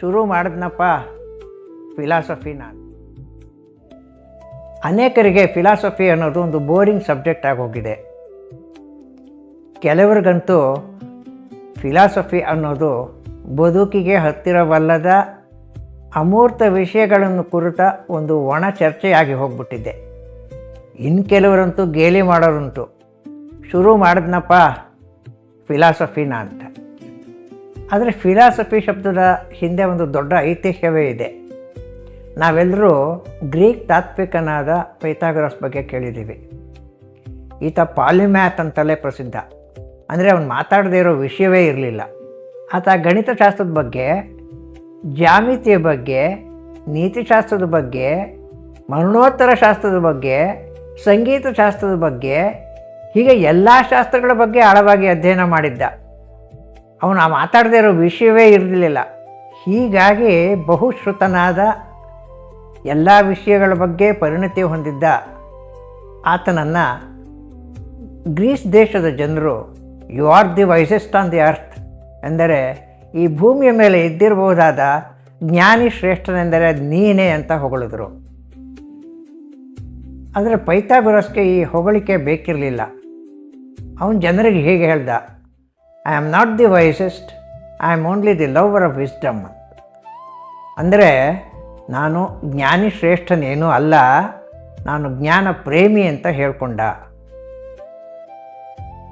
ಶುರು ಮಾಡಿದ್ನಪ್ಪ ಫಿಲಾಸಫಿನ. ಅನೇಕರಿಗೆ ಫಿಲಾಸಫಿ ಅನ್ನೋದು ಒಂದು ಬೋರಿಂಗ್ ಸಬ್ಜೆಕ್ಟ್ ಆಗೋಗಿದೆ. ಕೆಲವರಿಗಂತೂ ಫಿಲಾಸಫಿ ಅನ್ನೋದು ಬದುಕಿಗೆ ಹತ್ತಿರವಲ್ಲದ ಅಮೂರ್ತ ವಿಷಯಗಳನ್ನು ಕುರಿತ ಒಂದು ಒಣ ಚರ್ಚೆಯಾಗಿ ಹೋಗ್ಬಿಟ್ಟಿದೆ. ಇನ್ನು ಕೆಲವರಂತೂ ಗೇಲಿ ಮಾಡೋರಂತೂ ಶುರು ಮಾಡಿದ್ನಪ್ಪ ಫಿಲಾಸಫಿನ ಅಂತ. ಆದರೆ ಫಿಲಾಸಫಿ ಶಬ್ದದ ಹಿಂದೆ ಒಂದು ದೊಡ್ಡ ಐತಿಹ್ಯವೇ ಇದೆ. ನಾವೆಲ್ಲರೂ ಗ್ರೀಕ್ ತಾತ್ವಿಕನಾದ ಪೈಥಾಗರಸ್ ಬಗ್ಗೆ ಕೇಳಿದ್ದೀವಿ. ಈತ ಪಾಲಿಮ್ಯಾಥ್ ಅಂತಲೇ ಪ್ರಸಿದ್ಧ. ಅಂದರೆ ಅವನು ಮಾತಾಡದೇ ಇರೋ ವಿಷಯವೇ ಇರಲಿಲ್ಲ. ಆತ ಗಣಿತಶಾಸ್ತ್ರದ ಬಗ್ಗೆ, ಜ್ಯಾಮಿತಿಯ ಬಗ್ಗೆ, ನೀತಿಶಾಸ್ತ್ರದ ಬಗ್ಗೆ, ಮರಣೋತ್ತರ ಶಾಸ್ತ್ರದ ಬಗ್ಗೆ, ಸಂಗೀತ ಶಾಸ್ತ್ರದ ಬಗ್ಗೆ, ಹೀಗೆ ಎಲ್ಲ ಶಾಸ್ತ್ರಗಳ ಬಗ್ಗೆ ಆಳವಾಗಿ ಅಧ್ಯಯನ ಮಾಡಿದ್ದ. ಅವನು ಮಾತಾಡದೇ ಇರೋ ವಿಷಯವೇ ಇರಲಿಲ್ಲ. ಹೀಗಾಗಿ ಬಹುಶ್ರುತನಾದ, ಎಲ್ಲ ವಿಷಯಗಳ ಬಗ್ಗೆ ಪರಿಣತಿ ಹೊಂದಿದ್ದ ಆತನನ್ನು ಗ್ರೀಸ್ ದೇಶದ ಜನರು you are the wisest on the earth ಎಂದರೆ ಈ ಭೂಮಿಯ ಮೇಲೆ ಇದ್ದಿರಬಹುದಾದ ಜ್ಞಾನಿ ಶ್ರೇಷ್ಠನೆಂದರೆ ನೀನೇ ಅಂತ ಹೊಗಳಿದ್ರು. ಆದರೆ ಪೈಥಾಗರಸ್ಗೆ ಈ ಹೊಗಳಿಕೆ ಬೇಕಿರಲಿಲ್ಲ. ಅವನು ಜನರಿಗೆ ಹೀಗೆ ಹೇಳ್ದ, I am not the wisest, I am only the lover of wisdom. ಅಂದರೆ ನಾನು ಜ್ಞಾನಿ ಶ್ರೇಷ್ಠನೇನೂ ಅಲ್ಲ, ನಾನು ಜ್ಞಾನ ಪ್ರೇಮಿ ಅಂತ ಹೇಳ್ಕೊಂಡ.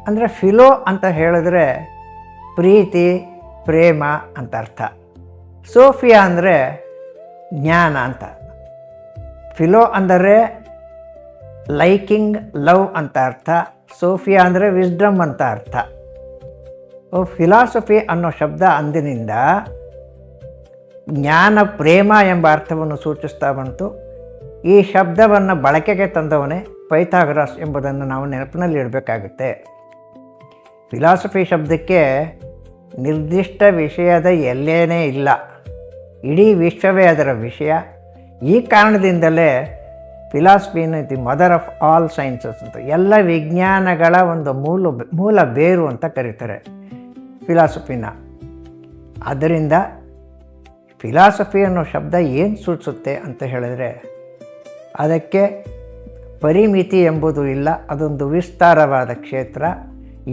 ಅಂದರೆ ಫಿಲೋ ಅಂತ ಹೇಳಿದ್ರೆ ಪ್ರೀತಿ, ಪ್ರೇಮ ಅಂತ ಅರ್ಥ. ಸೋಫಿಯಾ ಅಂದರೆ ಜ್ಞಾನ ಅಂತ. ಫಿಲೋ ಅಂದರೆ ಲೈಕಿಂಗ್, ಲವ್ ಅಂತ ಅರ್ಥ. ಸೋಫಿಯಾ ಅಂದರೆ ವಿಸ್ಡಮ್ ಅಂತ ಅರ್ಥ. ಫಿಲಾಸಫಿ ಅನ್ನೋ ಶಬ್ದ ಅಂದಿನಿಂದ ಜ್ಞಾನ ಪ್ರೇಮ ಎಂಬ ಅರ್ಥವನ್ನು ಸೂಚಿಸ್ತಾ ಬಂತು. ಈ ಶಬ್ದವನ್ನು ಬಳಕೆಗೆ ತಂದವನೇ ಪೈಥಾಗರಸ್ ಎಂಬುದನ್ನು ನಾವು ನೆನಪಿನಲ್ಲಿ ಇಡಬೇಕಾಗುತ್ತೆ. ಫಿಲಾಸಫಿ ಶಬ್ದಕ್ಕೆ ನಿರ್ದಿಷ್ಟ ವಿಷಯದ ಎಲ್ಲೇನೇ ಇಲ್ಲ, ಇಡೀ ವಿಶ್ವವೇ ಅದರ ವಿಷಯ. ಈ ಕಾರಣದಿಂದಲೇ ಫಿಲಾಸಫಿನ the mother of all sciences ಅಂತ, ಎಲ್ಲ ವಿಜ್ಞಾನಗಳ ಒಂದು ಮೂಲ ಬೇರು ಅಂತ ಕರೀತಾರೆ ಫಿಲಾಸಫಿನ. ಆದ್ದರಿಂದ ಫಿಲಾಸಫಿ ಅನ್ನೋ ಶಬ್ದ ಏನು ಸೂಚಿಸುತ್ತೆ ಅಂತ ಹೇಳಿದ್ರೆ ಅದಕ್ಕೆ ಪರಿಮಿತಿ ಎಂಬುದು ಇಲ್ಲ. ಅದೊಂದು ವಿಸ್ತಾರವಾದ ಕ್ಷೇತ್ರ.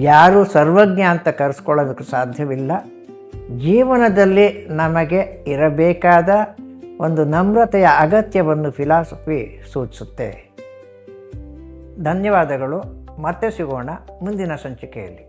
ಯಾರೂ ಸರ್ವಜ್ಞ ಅಂತ ಕರೆಸ್ಕೊಳ್ಳೋದಕ್ಕೆ ಸಾಧ್ಯವಿಲ್ಲ. ಜೀವನದಲ್ಲಿ ನಮಗೆ ಇರಬೇಕಾದ ಒಂದು ನಮ್ರತೆಯ ಅಗತ್ಯವನ್ನು ಫಿಲಾಸಫಿ ಸೂಚಿಸುತ್ತೆ. ಧನ್ಯವಾದಗಳು. ಮತ್ತೆ ಸಿಗೋಣ ಮುಂದಿನ ಸಂಚಿಕೆಯಲ್ಲಿ.